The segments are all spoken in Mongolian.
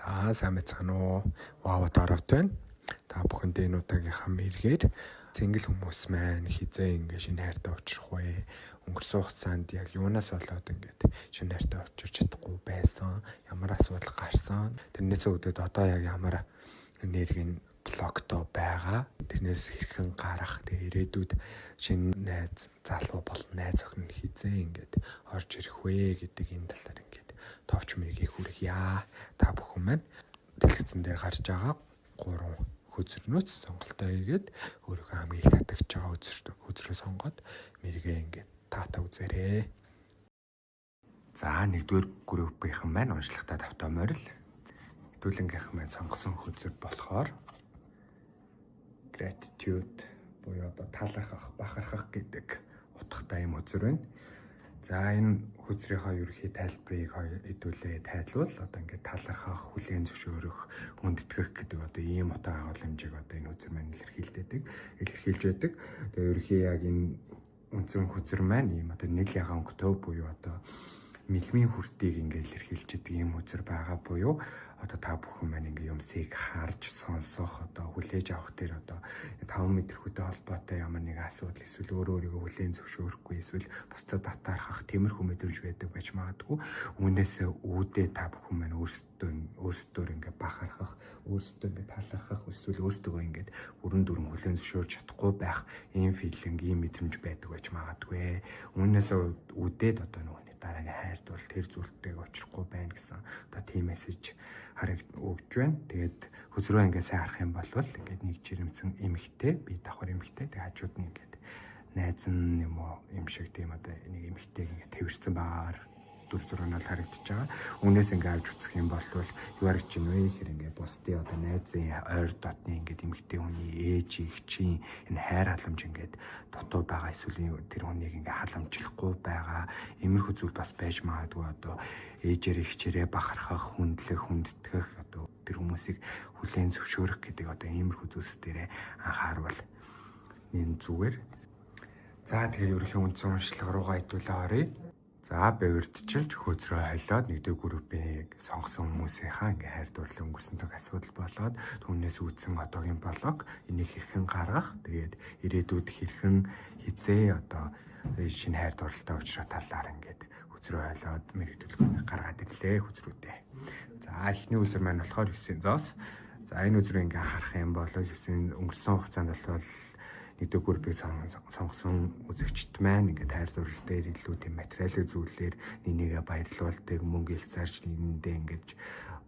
За сайн байцгаана уу? Вау даравт байна. Та бүхэндээ энэ удаагийнхаа мэргээр single хүмүүс маань хизээ ингэ шинэ хайртай уулзах вэ? Өнгөрсөн хугацаанд яг юунаас болоод ингээд шинэ хайртай уулзах чадахгүй байсан? Ямар асуудал гарсан? Тэрнээс үүдээд одоо яг ямар энергийн блоктой байгаа. Тэрнээс хэрхэн гарах, тэгээ ирээдүйд шинэ найз залуу бол найз охин нь хизээ ингээд орж ирэх вэ гэдэг энэ талаар ингээд товч мэргийг хүргье. Та бүхэн маань дэлгэцэн дээр гарч байгаа 3 хөзөрнөөц сонголтоо хийгээд өөрийнхөө хамгийн их татагч байгаа хөзрөө сонгоод мэргээ ингээд таата үзээрэй. За нэгдүгээр группийнхан маань уншлагатаа тавтаамаар л хэдүүлэнгийнхэн маань сонгосон хөзөр болохоор gratitude буюу одоо талархах, бахархах гэдэг утгатай юм хөзөр байна. За энэ хөзрийнхөө ерөнхий тайлбарыг хэдүүлээ тайлбал одоо ингээд талархах, хүлээн зөвшөөрөх, хүндэтгэх гэдэг одоо ийм утга агуулмжийг одоо энэ хөзөр маань илэрхийлж байдаг. Тэгээ ерөнхий яг энэ үндсэн хөзөр маань ийм одоо нийл ягаан өнгөтэй буюу одоо мэлмийн хүртийг ингээд илэрхийлж байдаг ийм хөзөр байгаа буюу одоо та бүхэн маань ингээ юмсыг харж сонсох одоо хүлээж авах дээр одоо 5 мэдрэхүйтэй холбоотой ямар нэг асуудал эсвэл өөрийгөө хүлээн зөвшөөрөхгүй эсвэл бусдад татаархах тиймэрхүү мэдрэмж байдаг байж магадгүй. Үүнээсээ үүдээ та бүхэн маань өөрсдөө ингээ бахархах, өөрсдөө ингээ талархах эсвэл өөрсдөө ингээ бүрэн дүрэн хүлээн зөвшөөрч чадахгүй байх ийм филинг, ийм мэдрэмж байдаг байж магадгүй. Үүнээсээ үүдээд одоо нөгөө дараагийн хайр дурлал тэр зүйлтэйг очихгүй байна гэсэн одоо тийм мессеж өгж байна. Тэгээд хөзрөө ингээ сайн харах юм бол ингээд нэг жирэмсэн эмэгтэй, би давхар эмэгтэй, тэгээд хажууд нь ингээд найз нь юм уу юм шиг тийм одоо нэг эмэгтэйг ингээ тэрсэн багаар дүр зурагнаар харагдаж байгаа. Үүнээс ингээ авч үзэх юм бол юу харагдаж байна вэ гэхээр ингээ бусдын одоо найзын ойр дотны ингээ эмэгтэй хүний ээж эгчийн энэ хайр халамж ингээ дутуу байгаа эсвэл тэр хүнийг ингээ халамжлахгүй байгаа иймэрхүү зүйл бас байж магадгүй. Одоо ээжээр эгчээрээ бахархах, хүндэтгэх одоо тэр хүмүүсийг хүлээн зөвшөөрөх гэдэг одоо иймэрхүү зүйлс дээрээ анхаарвал энэ зүгээр. За тэгээд ерөнхий үндсэн уншлага руугаа хэдүүлээ оръё. За бэвэрдчилж хөзрөө хойлоод нэгдүгээр группийг сонгосон хүмүүсийнхаа ингээ хайр дурлал өнгөрсөн цаг асуудал болоод түүнээс үүдсэн одоогийн блог энийг хэрхэн гаргах, тэгээд ирээдүйд хэрхэн хизээ одоо шинэ хайр дурлалтай уулзах талаар ингээд хөзрөө хойлоод мэрэгдүүлэг гаргаад ирлээ хөзрүүдээ. За эхний хөзөр маань болохоор 9 зоос. За энэ хөзрөө ингээ харах юм бол 9 өнгөрсөн хугацаанд бол нэгдүгээр группийг сонгосон үзэгчд маань ингээд хайр дурлал дээр илүү тийм материалын зүйлээр нэгнийгээ баярлуулдаг, мөнгө их зарж нэгэндээ ингээд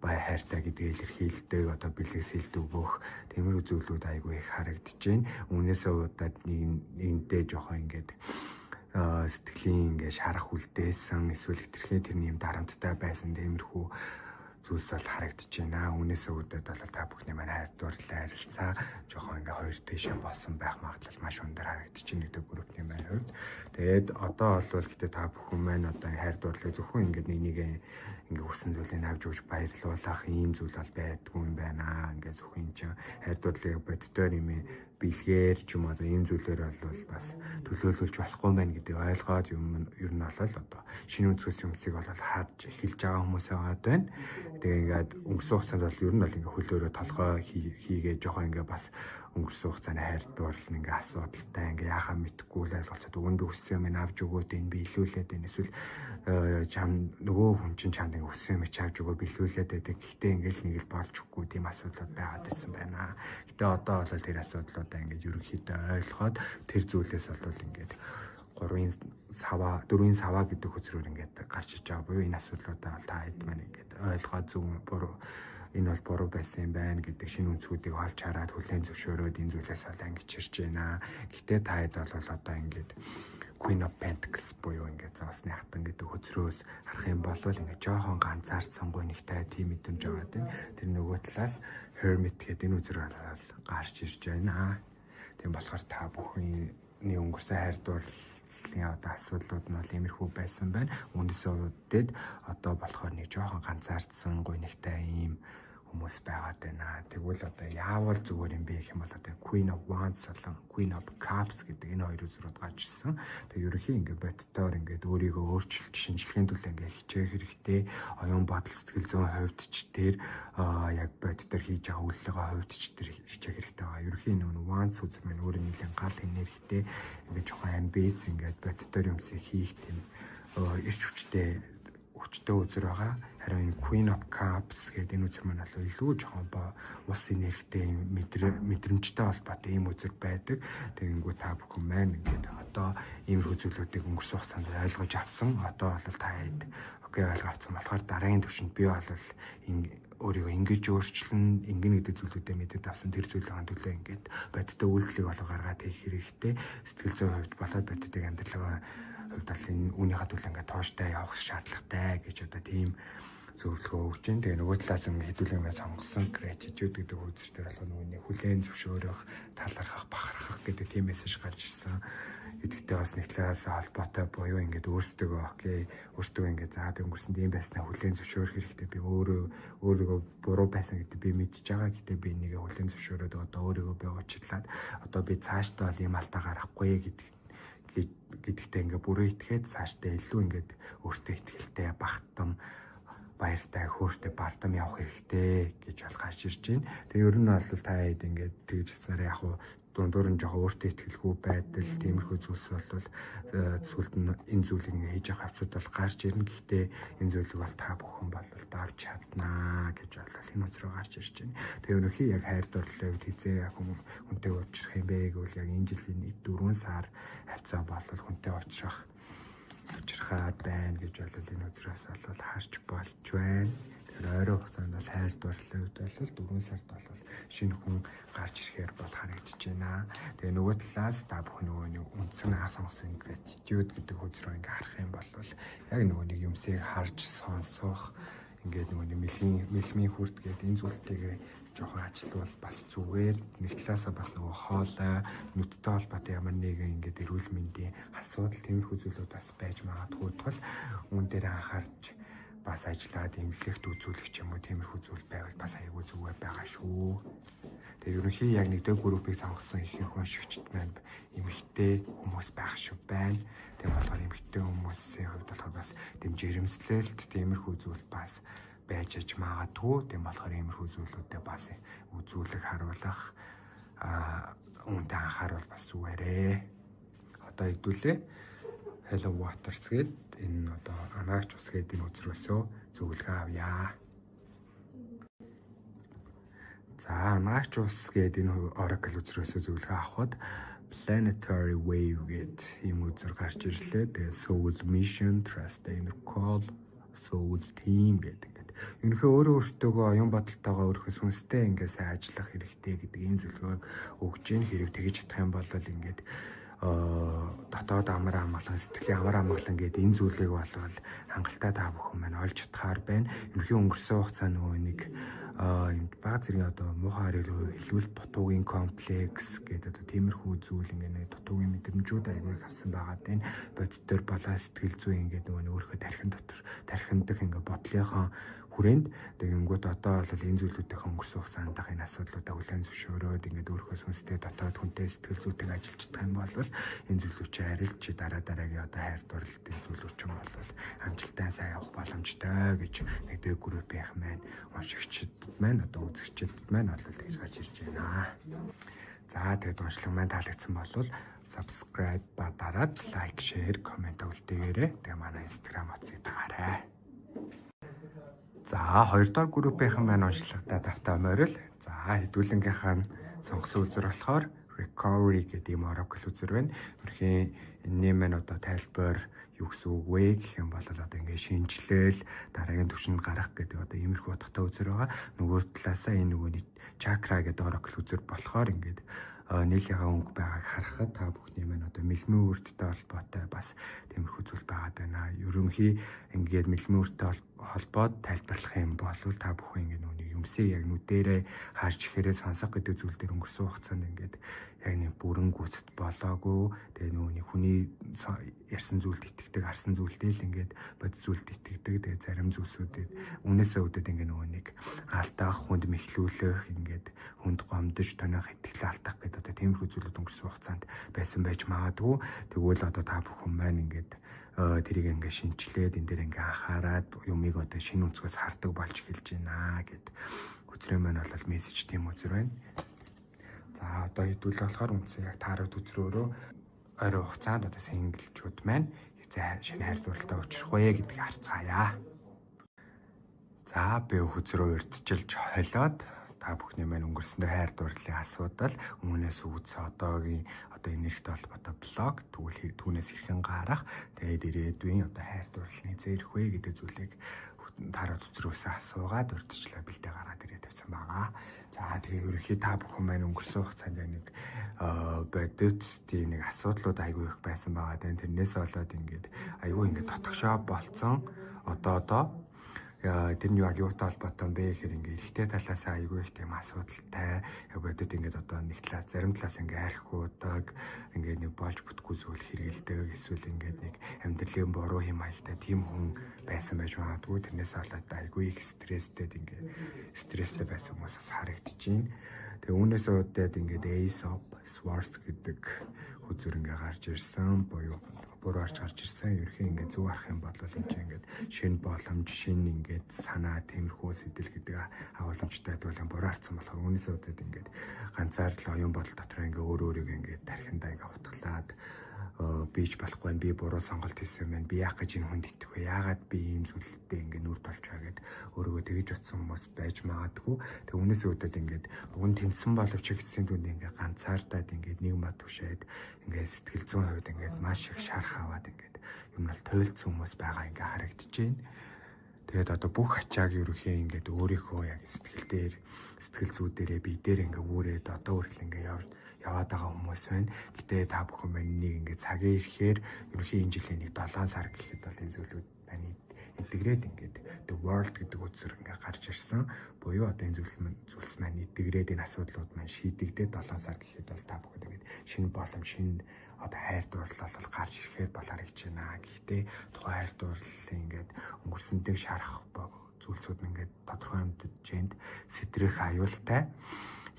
баяр хайртай гэдгийг илэрхийлдэг, одоо бэлгэсэлд өгөх тиймэрхүү зүйлүүд айгүй их харагдаж байна. Үүнээсээ удаад нэгэнтэй жоохон ингээд сэтгэлийн ингээд шарах үлдээсэн эсвэл хэтэрхий тэрний юм дарамттай байсан тиймэрхүү зүйлс бол харагдаж байна. Үүнээсээ үүдээд бол та бүхний маань хайр дурлал харилцаа жоохон ингээ хоёр тийшээ болсон байх магадлал маш өндөр харагдаж байна гэдэг группний маань хувьд. Тэгээд одоо бол гэтээ та бүхэн маань одоо хайр дурлалыг зөвхөн ингээ нэг ингээ хүссэн зүйлийг авч өгч баярлуулах ийм зүйл бол байдгүй юм байна. Ингээ зөвхөн чинь хайр дурлалыг боддоор юм бэлгээр ч юм одоо ийм зүйлээр бол бас төлөөлүүлж болохгүй байна гэдэг ойлгоод юм ер нь бол одоо шинэ өнцгөөс юмсыг бол харж эхэлж байгаа хүмүүс байгаад байна. Тэгээ ингээд өнгөрсөн хугацаанд бол ер нь бол ингээ хөлөөрөө толгой хийгээ жоохон ингээ бас өнгөрсөн хугацааны хайр дурлал ингээ асуудалтай ингээ яхаа мэдхгүй л ойлголцоод өгөндөө өссөн юм авч өгөөд энэ би илүүлээд энэ эсвэл чам нөгөө хүн чинь чамд ингээ өссөн юм авч өгөө билүүлээд байдаг. Гэхдээ ингээл нэг л болж өгөхгүй тийм асуудлууд байгаад байсан байна. Гэтэ одоо бол тэр асуудлуудаа ингээ ерөнхийдөө ойлгоод тэр зүйлээс бол ингээд 4-ийн саваа гэдэг хөзрөөр ингээд гарч иж байгаа буюу энэ асуудлуудаа бол та хэд маань ингээд ойлгоод зөв буруу энэ бол буруу байсан юм байна гэдэг шинэ үнцгүүдийг олж хараад хүлээн зөвшөөрөөд энэ зүйлээс бол ангиж ирж байна. Гэхдээ та хэд бол одоо ингээд Queen of Pentacles буюу ингээд зоосны хатан гэдэг хөзрөөс харах юм бол ингээд жоохон ганцаардсан гонигтай тийм мэдрэмж байгаа тийм. Тэр нөгөө талаас Hermit гэдэг энэ хөзөр бол гарч ирж байна. Тийм болохоор та бүхний өнгөрсөн хайр дурлалын одоо асуудлууд нь бол иймэрхүү байсан байна. Үүнээсээ үүдээд одоо болохоор нэг жоохон ганцаардсан гонигтай ийм хүмүүс байгаад байна. Тэгвэл одоо яавал зүгээр юм бэ гэх юм бол одоо Queen of Wands болон Queen of Cups гэдэг энэ хоёр үзрүүд гарч ирсэн. Тэгээ ерөнхийн ингээд боддоор ингээд өөрийгөө өөрчилж шинжилгээний төлөө ингээд хичээх хэрэгтэй. Оюун бодол сэтгэл зүйн хувьд ч тэр яг боддоор хийж байгаа үйлдэлээ хувьд ч тэр хичээх хэрэгтэй байгаа. Ерөнхийн нүүн Wands үзэр маань өөрөө нэлээд гал энергитэй ингээд жоохон амбиц ингээд боддоор юмсыг хийх тийм ирч хүчтэй үзэр байгаа. Харин Queen of Cups гэдэг энэ үзэр маань бол илүү жоохон ус энергитэй мэдрэмжтэй холбоотой ийм үзэр байдаг. Тэгэнгүүт та бүхэн маань ингээд одоо иймэрхүү зүйлүүдийг өнгөрсөн хугацаанд ойлгож авсан. Одоо бол та хэд окей ойлгоцсон болохоор дараагийн төвшөнд би бол өөрийгөө ингэж өөрчлөн ингэн гэдэг зүйлүүдэд мэдээд авсан тэр зүйлийн төлөө ингээд бодиттой үйлдэлийг болоо гаргаад хийх хэрэгтэй. Сэтгэл зүйн хувьд болоод бодиттой амьдралаа хувьд бол энэ үүнийхээ төлөө ингээд тооштой явах шаардлагатай гэж одоо тийм зөвлөгөө өгч जैन. Тэгээ нөгөө талаас нь хэдүүлгээс сонгосон gratitude гэдэг үзэр дээр бол нөгөөний хүлээн зөвшөөрөх, талархах, бахархах гэдэг тийм мессеж гарч ирсэн. Эдгтээ бас нэг талаас холбоотой буюу ингээд өөрсдөө окей, өөрсдөө ингээд за би өнгөрсөнд ийм байснаа хүлээн зөвшөөрөх хэрэгтэй. Би өөрийгөө буруу байсан гэдэг би мэдж байгаа. Гэтэ би энийг хүлээн зөвшөөрөөд одоо өөрийгөө би уучлаад одоо би цаашдаа бол ийм алдаа гарахгүй гэдэгтээ ингээд бүрээ итгээд цаашдаа илүү ингээд өөртөө итгэлтэй багтам баяртай хөөртэй бардам явах хэрэгтэй гэж бол гарч ирж байна. Тэгээ ер нь бол та хэд ингээд тэгж хэлсээр яг хуу дундуур нь жоохон өөртөө итгэлгүй байдал тиймэрхүү зүйлс бол сүлд нь энэ зүйлийг ингээд хийж явах хавцууд бол гарч ирнэ. Гэхдээ энэ зүйлийг бол та бүхэн бол давж чаднаа гэж бол энэ үзрөө гарч ирж байна. Тэгээ өнөөхий яг хайр дурлалын үед хизээ яг хүнтэй уулзах юм бэ гэвэл яг энэ жилийн 4 сар хавцаа бол хүнтэй учрахаа байна гэж бол энэ үзрээс бол харж болж байна. Тэгэхээр ойрын хугацаанд бол хайр дурлалын үед бол 4 сард бол шинэ хүн гарч ирэхээр бол харагдаж байна. Тэгээ нөгөө талаас та бүхэн нөгөө нэг үндсэн сонгосон gratitude гэдэг үзрөө ингээ харах юм бол яг нөгөө нэг юмсыг харж сонсох ингээд нөгөө нэг мэлмийн хүрд гэдэг энэ зүйлтэйгээ жоохон ажиллавал бас зүгээр. Нэг талаасаа бас нөгөө хоолой нүдтэй холбоотой ямар нэгэн ингээд эрүүл мэндийн асуудал тиймэрхүү зүйлүүд бас байж магадгүй тул үүн дээр анхаарч бас ажиллаад эмнэлэгт үзүүлэх ч юм уу тиймэрхүү зүйл байвал бас аягүй зүгээр байгаа шүү. Тэгээ ерөнхий яг нэгдүгээр группийг сонгосон ихэнх уншигчд маань эмэгтэй хүмүүс байх шүү байна. Тэгээ болохоор эмэгтэй хүмүүсийн хувьд болохоор бас тийм жирэмслэлт тиймэрхүү зүйл бас байж аж магадгүй. Тийм болохоор иймэрхүү зүйлүүдэд бас үзүүлэх харуулах үүнтэй анхаарал бас зүгээрээ. Одоо хэдүүлээ Hello Waters гээд энэ одоо анаагч ус гээд энэ үзрөөсөө зөвлөгөө авъя. За анаагч ус гээд энэ Oracle үзрөөсөө зөвлөгөө авахд Planetary Wave гээд юм үзэр гарч ирлээ. Тэгээ Soul Mission, Trust and Call, Soul Team гэдэг. Ерөнхий өөртөөгөө оюун бодолтойгоо өөрхөөс хүнстэй ингээд сайн ажиллах хэрэгтэй гэдэг энэ зөвлөгөө өгч ийн. Хэрэг тэгж чадах юм бол ингээд дотоод амар амгалан сэтгэлийн амар амгалан гэдэг энэ зүйлийг болвол хангалттай та бүхэн маань олж чадхаар байна. Ерөнхий өнгөрсөн хугацаанд нөгөө нэг юм бага зэргийн одоо муухай хэлбэл дутуугийн комплекс гэдэг одоо тиймэрхүү зүйл ингээд нэг дутуугийн мэдрэмжүүд аягүй авсан байгаа даа. Бодит төр балаа сэтгэл зүй ингээд нөгөө өөрхөө тархиндах ингээд бодлынхоо хүрээнд тэгэнгүүт одоо бол энэ зүйлүүдийн өнгөрсөн хугацаанд энэ асуудлуудаа хүлээн зөвшөөрөөд ингээд өөрхөө сүнстэй дотоод хүнтэй сэтгэл зүйтэй ажиллаж чадах юм бол энэ зүйлүүд чинь арилж дараагийн одоо хайр дурлалын зүйлүүд чинь бол амжилттай сайн явах боломжтой гэж нэгдүгээр группийн маань уншигчид маань одоо үзэгчид маань бол тэгж гарч ирж байна. За тэгээд уншлага маань таалагдсан бол subscribe ба дараад лайк, share, comment үлдээгээрэй. Тэгээ манай Instagram утсыг дагаарай. За 2 дугаар группийнхан маань уншлагатай давтаа морил. За хэдүүлэнгийнхэн сонгосон үзэр болохоор recovery гэдэг юм Oracle үзэр байна. Өөрхийн энэ маань одоо тайлбар юу гэсэн үг вэ гэх юм бол одоо ингээд шинжилэл дараагийн түвшинд гарах гэдэг одоо иймэрхүү утгатай үзэр байгаа. Нөгөө талаасаа энэ нөгөөний chakra гэдэг Oracle үзэр болохоор ингээд нийлийнхаа өнгө байгааг харахад та бүхний маань одоо мэлмийн үрдтэй холбоотой бас тиймэрхүү зүйл байгаад байна. Ерөнхий ингээд мэлмийн үрдтэй холбоод тайлбарлах юм бол та бүхэн ингээд нүуний юмсыг яг нүдэрээ харж ихээрээ сонсох гэдэг зүйл дээр өнгөрсөн хугацаанд ингээд яг нэг бүрэн гүйцэд болоогүй. Тэгээ нүуний хүний хүний ярьсан зүйлд итгэдэг, харсан зүйлдээ л ингээд бод зүйлд итгэдэг. Тэгээ зарим зүйлсүүдэд үнээсээ үүдээд ингээд нөгөө нэг алдаах, хүнд мэхлүүлэх, ингээд хүнд гомдож тонох, итгэл алдах гэдэг одоо тиймэрхүү зүйлүүд өнгөрсөн хугацаанд байсан байж магадгүй. Тэгвэл одоо та бүхэн маань ингээд тэрийг ингээд шинчлээд энэ дээр ингээд анхаарад юмыг одоо шинэ өнцгөөс хардаг болж эхэлж байна гэд үзрээ маань бол мессеж тийм үзэр байна. За одоо хэдүүл болохоор үндсэн яг таарад үзрөөрөө ойрын хугацаанд одоо синглчүүд маань шинэ хайр дурлалтай учрах вэ гэдгийг харцгаая. За би хүзрөө урьдчилж холиод та бүхний маань өнгөрсөндөө хайр дурлалын асуудал өмнөөс үүс одоо энергитэй холбоотой блог тэгвэл түүнээс хэрхэн гарах тэгээд ирээдүйн одоо хайр дурлалын зэрэг вэ гэдэг зүйлийг тараад үзрөөсөө асуугаад урьдчилаа бэлдээ гараад ирээд тавьсан байгаа. За тэгээ ерөнхий та бүхэн маань өнгөрсөн хугацаанд нэг бодит тийм нэг асуудлууд айгүй их байсан байгаа. Тэрнээс болоод ингээд айгүй ингээд дотгошоо болцсон. Одоо тэр нь яг юутай холбоотой юм бэ гэхээр ингээд эрэгтэй талаас айгүй их тийм асуудалтай бодит ингээд одоо нэг талаас зарим талаас ингээд архиудаг ингээд нэг болж бүтггүй зүйл хэрэгэлдэг эсвэл ингээд нэг амьдралын буруу юм аягтай тийм хүн байсан байж магадгүй. Тэрнээс болоод айгүй их стресстэй байсан хүмүүс бас харагдчихээн. Тэгээ үүнээс үүдээд ингээд Ace of Swords гэдэг хүзүр ингээд гарч ирсэн буюу буруу гарч ирсэн. Ерхий ингээд зөв арах юм бол энэ чинь ингээд шинэ боломж, шинэ ингээд санаа, тиймэрхүү сэтэл гэдэг агуулмжтай байдвал буруу харсан болохоор үүнээс үүдээд ингээд ганцаар л оюун бодол дотор ингээд өөрөөрөө ингээд тархиндаа ингээд утгалаад бийж болохгүй би буруу сонголт хийсэн юм байна. Би яах гэж энэ хүнд итгэх вэ? Яагаад би ийм зүйлтэй ингээд нүр толж байгаа гэд өөрийгөө тэгж утсан хүмүүс байж магадгүй. Тэг үүнээс үүдээд ингээд уг нь тэмцсэн боловч гэсэн түнд ингээд ганцаардаад ингээд нэг мат түшээд ингээд сэтгэл зүйн хувьд ингээд маш их шарах аваад ингээд юм бол тойлцсон хүмүүс байгаа ингээд харагдчихээн. Тэгээд одоо бүх ачааг ерөөхөө ингээд өөрийнхөө яг сэтгэл зүй дээрээ бие дээр ингээд үүрээд одоо хүртэл ингээд яваад байгаа хүмүүс байна. Гэтэ та бүхэн маань нэг ингээд цагийн ирэхээр ерөнхий энэ жилийн нэг 7 сар гэхэд бол энэ зүйлүүд байна интегрээд ингээд the world гэдэг үгсээр ингээд гарч ирсэн. Буюу одоо энэ зүйлс маань интегрээд энэ асуудлууд маань шийдэгдээд 7 сар гэхэд бол та бүхэн ингээд шинэ боломж, шинэ одоо хайр дурлал бол гарч ирэхээр болоор гэж байна. Гэхдээ тухайн хайр дурлалын ингээд өнгөрсөнтэйг шарах зүйлсүүд нь ингээд тодорхой хэмжээнд сэтрэх аюултай.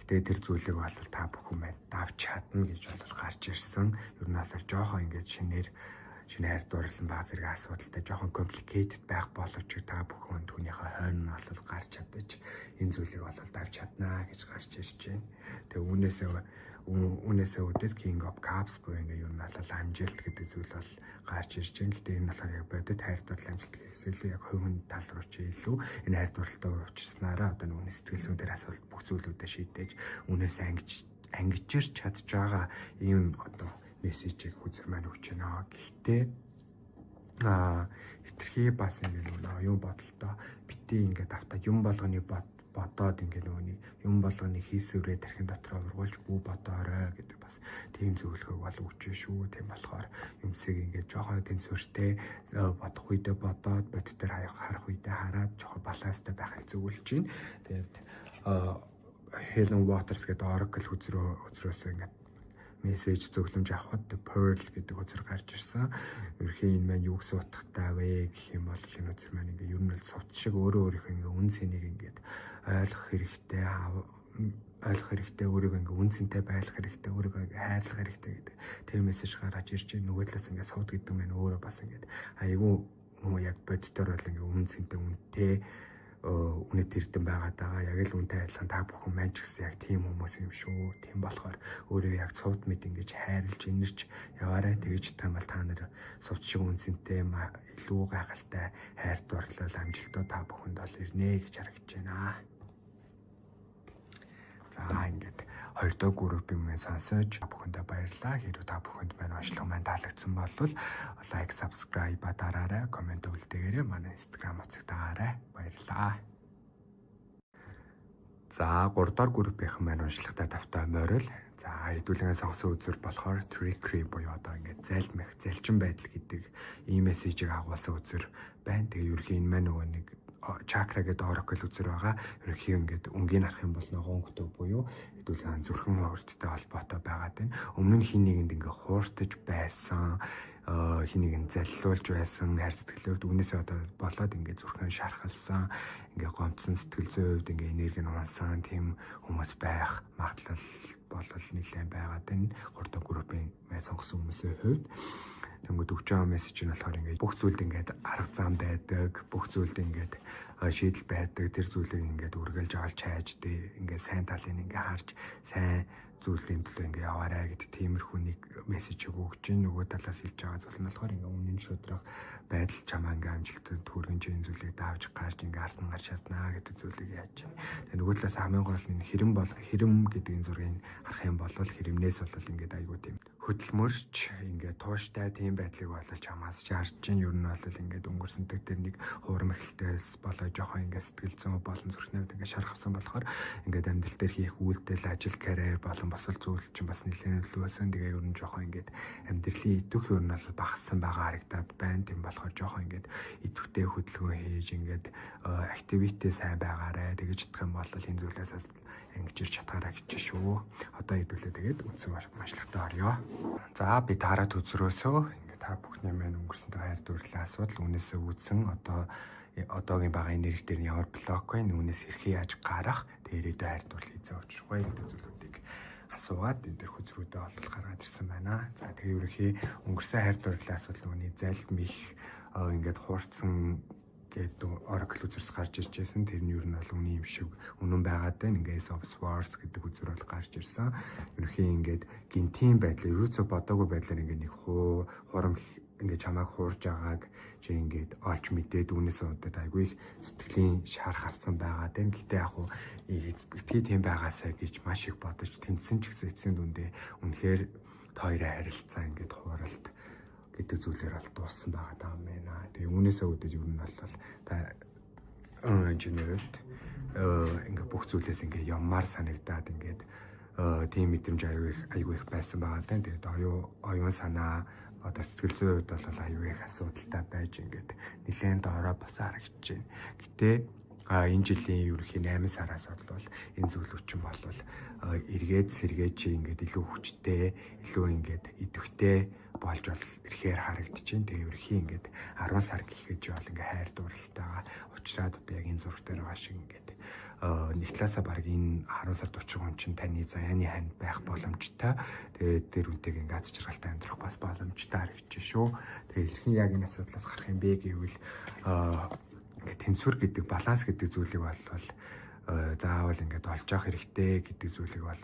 Тэгээд тэр зүйлийг бол та бүхэн маань давж чадна гэж бол гарч ирсэн. Ер нь бол жоохон ингээд шинэ хайр дурлалын баг зэрэг асуудалтай жоохон complicated байх боловч та бүхэн түүнийхээ хойно нь бол гарч чадаж энэ зүйлийг бол давж чаднаа гэж гарч ирж байна. Тэгээ үүнээсээ үүдээд King of Cups буюу ингээд ер нь бол амжилт гэдэг зүйл бол гарч ирж байна. Гэтэ энэ болохоор яг бодит хайр дурлал амжилт гэхээсээ яг хувийн тал руу ч илүү энэ хайр дурлалтай уучраснараа одоо нэг сэтгэл зүйн дээр асуудал бүх зүйлүүдэд шийдэж үнээс ангижирч чадж байгаа ийм одоо мессежийг хүзэр маань өгч байна. Гэхдээ хитрхи бас ингээд оюун бодолтой бити ингээд автаа юм болгоны бодоод ингээд нөгөөний юм болгоны хийсвэрээ тархин дотроо ургуулж бүү бодоорой гэдэг бас тийм зөвлөгөөг бол өгч шүү. Тийм болохоор юмсыг ингээд жоохон тэнцвэртэй бодох үедээ бодоод бодит дээр харах үедээ хараад жоохон баланстай байхыг зөвлөж байна. Тэгээд Helen Waters гэдэг Oracle хүзрөөс ингээд мессеж зөвлөмж авахд The Pearl гэдэг үзэр гарч ирсэн. Ерөнхийн энэ маань юу гэсэн утгатай вэ гэх юм бол энэ үзэр маань ингээ ер нь л сувч шиг өөрийнхөө ингээ үн цэнийг ингээд ойлгох хэрэгтэй, өөрийгөө ингээ үн цэнтэй байлгах хэрэгтэй, өөрийгөө ингээ хайрлах хэрэгтэй гэдэг тийм мессеж гарч ирж байна. Нөгөө талаас ингээ сууд гэдэг маань өөрөө бас ингээ айгүй яг бодитоор бол ингээ үн цэнтэй үнэтэй үнэт эрдэн байгаад байгаа. Яг л үнтэй адилхан та бүхэн маань ч гэсэн яг тийм хүмүүс юм шүү. Тийм болохоор өөрөө яг цувд мэд ингэж хайрлж инэрч яваарай. Тэгэж та бол та нар цувд шиг үнцэнтэй илүү гайхалтай хайр дурлал амжилтууд та бүхэнд бол ирнэ гэж харагдаж байна. За ингээд 2 дахь группийн маань сонсож бүхэндээ баярлалаа. Хэрвээ та бүхэнд маань онцлог маань таалагдсан бол лайк, subscribe дараарай, комент үлдээгээрэй. Манай Instagram утсагтаагаарай. Баярлалаа. За 3 дахь группийн маань онцлогтой тавтай морил. За хэдүүлгэн сонгосон үзэр болохоор trickery буюу одоо ингээд залчин байдал гэдэг ийм мессежийг агуулсан үзэр байна. Тэгээ ерөнхийн энэ маань нөгөө нэг чакра гэдэг oracle үзэр байгаа. Ерөнхий ингээд өнгийг харах юм бол ногоон хөтөө буюу хэдүүлээ зүрхэн хуурттай холбоотой байгаад байна. Өмнө нь хин нэгэнд ингээд хууртаж байсан, хин нэгэн заллуулж байсан хайр сэтгэлүүд үүнээсээ одоо болоод ингээд зүрхэн шархалсан, ингээд гомцсон сэтгэл зүйн хувьд ингээд энерги нь унсан тийм хүмүүс байх магадлал болол нэлээд байгаад байна. 3 дахь группийн сонгосон хүмүүсийн хувьд тэнгүүд өгч байгаа мессеж нь болохоор ингээд бүх зүйлд ингээд арга зам байдаг, бүх зүйлд ингээд шийдэл байдаг, тэр зүйлийг ингээд үргэлж олж хайжтэй, ингээд сайн талыг ингээд харж сайн зүйлийн төлөө ингээд яваарай гэдэг тиймэрхүү нэг мессежийг өгч ийн. Нөгөө талаас хэлж байгаа зүйл нь болохоор ингээд үнэн шудраг байдал чамаа ингээд амжилтанд хүргэн чинь зүйлийг давж гарч ингээд ард нь гарч чаднаа гэдэг зүйлийг яаж чинь. Тэгээ нөгөө талаас хамгийн гол нь хэрэм гэдэг зургийг харах юм бол хэрэмнээс бол ингээд айгуу тийм хөдөлмөрч ингээд тууштай тийм байдлыг болол чамаас шаардж чинь. Ер нь бол ингээд өнгөрсөнтэй тэр нэг хуурам эхэлтээс болоо жоохон ингээд сэтгэл зүйн болон зүрхнээ ингээд шархавсан болохоор ингээд амьдрал дээр хийх үйлдэл, ажил, карьер болон босол зүйл чинь бас нэлээд нөлөөлсөн. Тэгээ ер нь жоохон ингээд амьдралын идэх ер нь бол багассан байгаа харагдаад байна. Тийм болохоор жоохон ингээд идэвхтэй хөдөлгөөн хийж ингээд активити сайн байгаарай. Тэгэж чадах юм бол энэ зүйлээс ангижирч чадхаараа гэж шүү. Одоо хэдүүлээ тэгээд үндсэн машлагтаа орё. За би дараад үзрөөсөө ингээд та бүхний маань өнгөрсөнтэй хайр дурлалын асуудал үнээсээ үүдсэн одоогийн байгаа энерги дээр нь ямар блок байна, үнээс хэрхэн яаж гарах, тэгээд хайр дурлал хийцээ учрах вэ гэдэг зүйлүүдийг асуугаад энэ дэр хүзрүүдээ олол гаргаад ирсэн байна. За тэгээд ерөнхий өнгөрсөн хайр дурлалын асуудал үүний залд мих ингээд хуурцсан гэдэг oracle үзэрс гарч ирж байсан. Тэр нь ер нь бол үний юм шиг үнэн байгаад байна. Ингээд Swords гэдэг үзэр бол гарч ирсэн. Ерөнхий ингээд гинтийн байдлаар ерөөсө бодоогүй байдлаар ингээд нэг хурам ингээд чамайг хуурж байгааг чи ингээд олж мэдээд үүнээс удаад айгүй их сэтгэлийн шар харсан байгаад байна. Гэтэ яг хуу битгий тийм байгаасаа гэж маш их бодож тэмцсэн ч гэсэн эцсийн дүндээ үнэхээр хоёрын харилцаа ингээд хууралт гэдэг зүйлээр бол дууссан байгаа юм байна. Тэгээ үүнээсээ үүдэж ер нь бол та инженерд ингээ бүх зүйлээс ингээ яммаар санагдаад ингээд тийм мэдрэмж аюу их байсан байгаа тань. Тэгээд оюун санаа одоо сэтгэл зүйн хувьд бол аюу их асуудалтай байж ингээд нэлээд доороо босоо харагдаж байна. Гэтэ энэ жилийн ерөнхий 8 сараас бол энэ зүйлүүд чинь бол эргээд сэргээд чи ингээд илүү хүчтэй, илүү ингээд идэвхтэй болж бол ирэхээр харагдаж байна. Тэгээ ерөнхий ингээд 10 сар гэхэд бол ингээд хайр дууралтайгаа уучраад одоо яг энэ зураг дээр байгаа шиг ингээд нэг талаасаа баг энэ 10 сар 40 хүн чинь таны заяаны ханд байх боломжтой. Тэгээд тэр үнтэйг ингээд аз жаргалтай амьдрах бас боломжтой харагдаж шүү. Тэгээ хэрхэн яг энэ асуудлаас гарах юм бэ гэвэл ингээд тэнцвэр гэдэг баланс гэдэг зүйлийг бол заавал ингээд олж авах хэрэгтэй гэдэг зүйлийг бол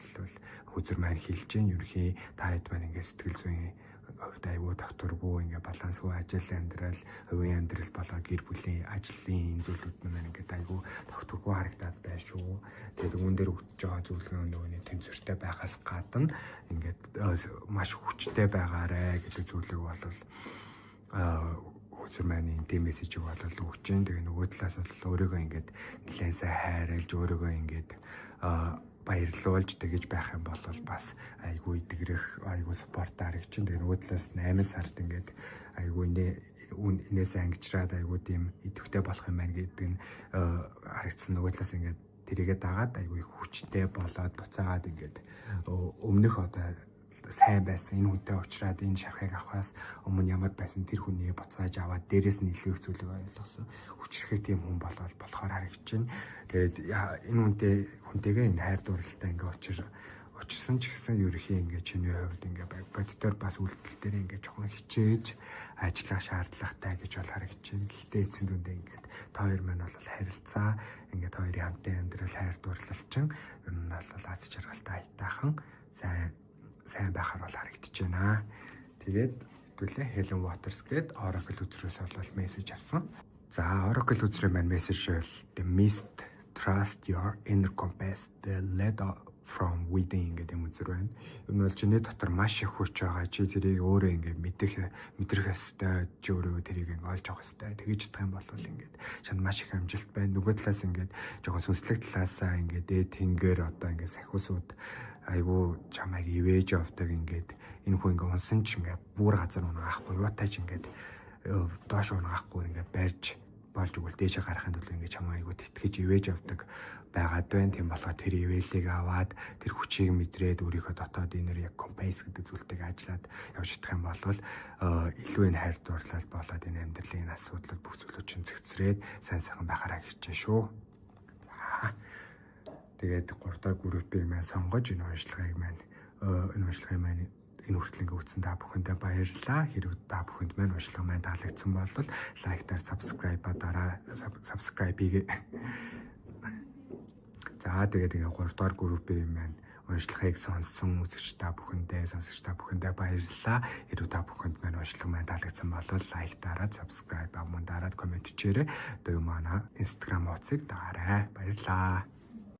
хүзэр маань хэлж гин. Ерөнхий та хэд маань ингээд сэтгэл зүйн хувьд аюу докторгүй ингээд балансгүй ажил амьдрал, хувийн амьдрал болоо гэр бүлийн ажлын энэ зүйлүүд маань ингээд аюу докторгүй харагдаад байна шүү. Тэгээд үүн дээр өгч байгаа зөвлөгөө нөгөөний тэнцвэртэй байхаас гадна ингээд маш хүчтэй байгаарэ гэдэг зүйлийг бол хүзэр маань энэ мессежийг бол өгч जैन. Тэгээ нөгөө талаас бол өөрийгөө ингээд нэлээд сайн хайрлж, өөрийгөө ингээд баярлуулж тэгэж байх юм бол бас айгүй идэгрэх, айгүй спортаар гэж чинь. Тэгээ нөгөө талаас 8 сард ингээд айгүй инээс ангижраад айгүй тийм идэвхтэй болох юм байна гэдэг нь харагдсан. Нөгөө талаас ингээд тэрийгээ дагаад айгүй хүчтэй болоод буцаагаад ингээд өмнөх одоо сайн байсан энэ хүнтэй уулзраад энэ шархыг авахаас өмнө ямар байсан тэр хүнийг буцааж аваад дээрээс нь илүү их зүйлийг ойлгосон хүчрэхэг тийм хүн болохоор харагдаж байна. Тэгээд энэ хүнтэйгээ энэ хайр дууралтай ингээ учирсан ч гэсэн ерөнхий ингээ чиний хувьд ингээ бодитоор бас үйлдэл дээр ингээ жоохон хичээж ажиллах шаардлагатай гэж бол харагдаж байна. Гэхдээ эцсийн дүндээ ингээ та хоёр маань бол харилцаа ингээ хоёрын хамтын амьдрал хайр дуурал чинь ер нь бол аз жаргалтай айтаахан сайн байхаар бол харагдаж байна. Тэгээд хэдүүлээ Helen Waters гээд Oracle үзрээс бол мессеж авсан. За Oracle үзрээ маань мессеж бол the mist trust your inner compass the led from within гэдэг юм үзэр байна. Ер нь бол чиний дотор маш их хүч байгаа. Чи тэрийг өөрөө ингээд мэдрэх ёстой. Чи өөрөө тэрийг ингээд олж авах ёстой. Тэгэж чадах юм бол ингээд чанд маш их амжилт байна. Нөгөө талаас ингээд жоохон сүнслэг талаасаа ингээд дээд тэнгэр одоо ингээд сахиусууд айгу чамайг ивэж явдаг ингээд энэ хүн ингээд унсан ч ингээд бүр газар унаахгүй юутай ч ингээд доош унаахгүй ингээд барьж болж өгвөл дээшээ гарахын тулд ингээд чамаа айгуу тэтгэж ивэж явдаг байгаад байна. Тийм болохоор тэр ивэлийг аваад тэр хүчийг мэдрээд өөрийнхөө дотоод инner яг компас гэдэг зүйлтэйг ажиллаад явж чадах юм бол илүү энэ хайр дурлал болоод энэ амьдралын энэ асуудлууд бүх зүйлүүд чинь зэгцрээд сайн сайхан байхаараа хичээ шүү. За. Тэгээд 3 дахь группийг маань сонгож энэ уншлагыг маань энэ хүртэл ингээ үзсэн та бүхэндээ баярлалаа. Хэрвээ та бүхэнд маань уншлага маань таалагдсан бол лайктаар subscribe хийгээ. За тэгээд ингээ 3 дахь группийн маань уншлагыг сонссон үзэгч та бүхэндээ баярлалаа. Хэрвээ та бүхэнд маань уншлага маань таалагдсан бол лайктаараа subscribe авман дараад комент хийгээрэй. Одоо юу манай Instagram хуудсыг дагаарай. Баярлалаа.